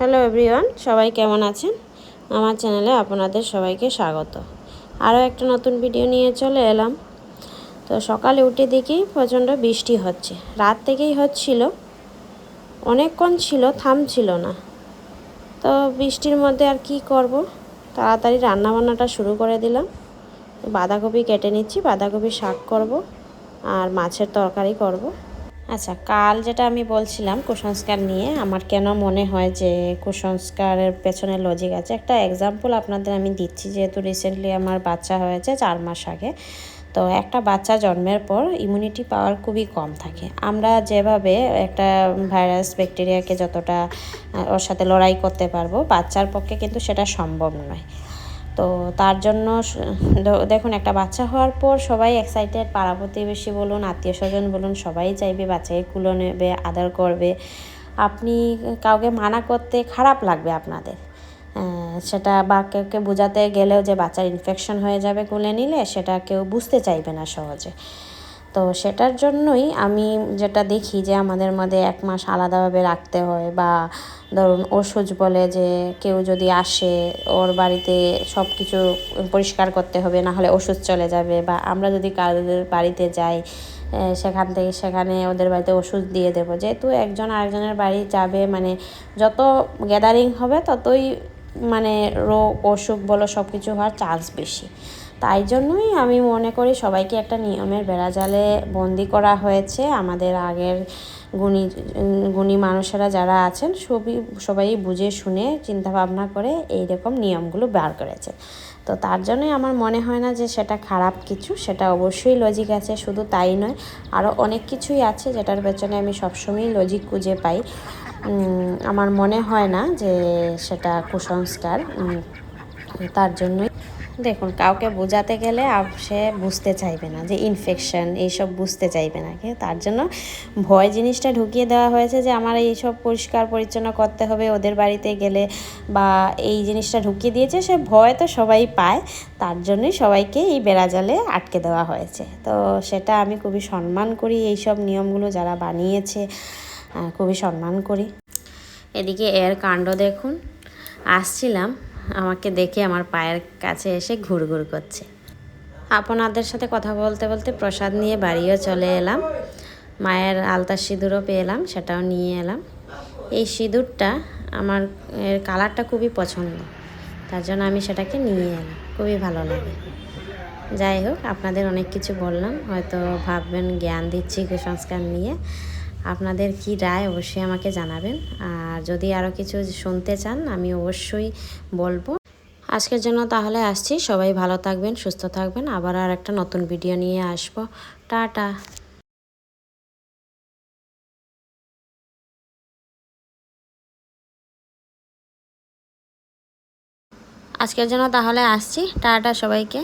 Hello everyone, সবাই কেমন আছেন? আমার চ্যানেলে আপনাদের সবাইকে স্বাগত। আরও একটা নতুন ভিডিও নিয়ে চলে এলাম। তো সকালে উঠে দেখি প্রচণ্ড বৃষ্টি হচ্ছে, রাত থেকেই হচ্ছিল, অনেকক্ষণ ছিল, থামছিল না। তো বৃষ্টির মধ্যে আর কি করব, তাড়াতাড়ি রান্নাবান্নাটা শুরু করে দিলাম। বাঁধাকপি কেটে নিচ্ছি, বাঁধাকপি শাক করব আর মাছের তরকারি করব। আচ্ছা, কাল যেটা আমি বলছিলাম কুসংস্কার নিয়ে, আমার কেন মনে হয় যে কুসংস্কারের পেছনে লজিক আছে, একটা এক্সাম্পল আপনাদের আমি দিচ্ছি। যেহেতু রিসেন্টলি আমার বাচ্চা হয়েছে 4 মাস আগে, তো একটা বাচ্চা জন্মের পর ইমিউনিটি পাওয়ার খুবই কম থাকে। আমরা যেভাবে একটা ভাইরাস ব্যাকটেরিয়াকে যতটা ওর সাথে লড়াই করতে পারবো, বাচ্চার পক্ষে কিন্তু সেটা সম্ভব নয়। তো তার জন্য দেখুন, একটা বাচ্চা হওয়ার পর সবাই এক্সাইটেড, পাড়া প্রতিবেশী বলুন, আত্মীয় স্বজন বলুন, সবাই চাইবে বাচ্চাকে কুলো নেবে, আদর করবে। আপনি কাউকে মানা করতে খারাপ লাগবে আপনাদের, সেটা বা কেউকে বোঝাতে গেলেও যে বাচ্চার ইনফেকশন হয়ে যাবে কোলে নিলে, সেটা কেউ বুঝতে চাইবে না সহজে। তো সেটার জন্যই আমি যেটা দেখি যে আমাদের মধ্যে 1 মাস আলাদাভাবে রাখতে হয়, বা ধরুন ওষুধ বলে যে কেউ যদি আসে ওর বাড়িতে সব কিছু পরিষ্কার করতে হবে, না হলে ওষুধ চলে যাবে, বা আমরা যদি কারোর বাড়িতে যাই সেখানে ওদের বাড়িতে ওষুধ দিয়ে দেবো। যেহেতু একজন আরেকজনের বাড়ি যাবে, মানে যত গ্যাদারিং হবে ততই মানে রোগ অসুখ বলো সব কিছু হওয়ার চান্স বেশি। তাই জন্যই আমি মনে করি সবাইকে একটা নিয়মের বেড়াজালে বন্দি করা হয়েছে। আমাদের আগের গুণী মানুষেরা যারা আছেন সবাই বুঝে শুনে চিন্তাভাবনা করে এইরকম নিয়মগুলো বার করেছে। তো তার জন্যই আমার মনে হয় না যে সেটা খারাপ কিছু, সেটা অবশ্যই লজিক আছে। শুধু তাই নয়, আরও অনেক কিছুই আছে যেটার পেছনে আমি সবসময়ই লজিক খুঁজে পাই। আমার মনে হয় না যে সেটা কুসংস্কার। তার জন্যই দেখুন, কাউকে বোঝাতে গেলে সে বুঝতে চাইবে না যে ইনফেকশন এইসব, বুঝতে চাইবে না। তার জন্য ভয় জিনিসটা ঢুকিয়ে দেওয়া হয়েছে যে আমার এইসব পরিষ্কার পরিচ্ছন্ন করতে হবে ওদের বাড়িতে গেলে, বা এই জিনিসটা ঢুকিয়ে দিয়েছে। সে ভয় তো সবাই পায়, তার জন্যই সবাইকে এই বেড়াজালে আটকে দেওয়া হয়েছে। তো সেটা আমি খুবই সম্মান করি, এইসব নিয়মগুলো যারা বানিয়েছে খুবই সম্মান করি। এদিকে এর কাণ্ড দেখুন, আসছিলাম, আমাকে দেখে আমার পায়ের কাছে এসে ঘুরঘুর করছে। আপনাদের সাথে কথা বলতে বলতে প্রসাদ নিয়ে বাড়িও চলে এলাম। মায়ের আলতা সিঁদুরও পেলাম, সেটাও নিয়ে এলাম। এই সিঁদুরটা আমার এর কালারটা খুবই পছন্দ, তার জন্য আমি সেটাকে নিয়ে এলাম, খুবই ভালো লাগে। যাই হোক, আপনাদের অনেক কিছু বললাম, হয়তো ভাববেন জ্ঞান দিচ্ছি কুসংস্কার নিয়ে। আপনাদের কি রায় অবশ্যই আমাকে জানাবেন, আর যদি আরও কিছু শুনতে চান আমি অবশ্যই বলবো। আজকের জন্য তাহলে আসছি, সবাই ভালো থাকবেন, সুস্থ থাকবেন, আবার আর একটা নতুন ভিডিও নিয়ে আসবো। টাটা। আজকের জন্য তাহলে আসছি, টাটা সবাইকে।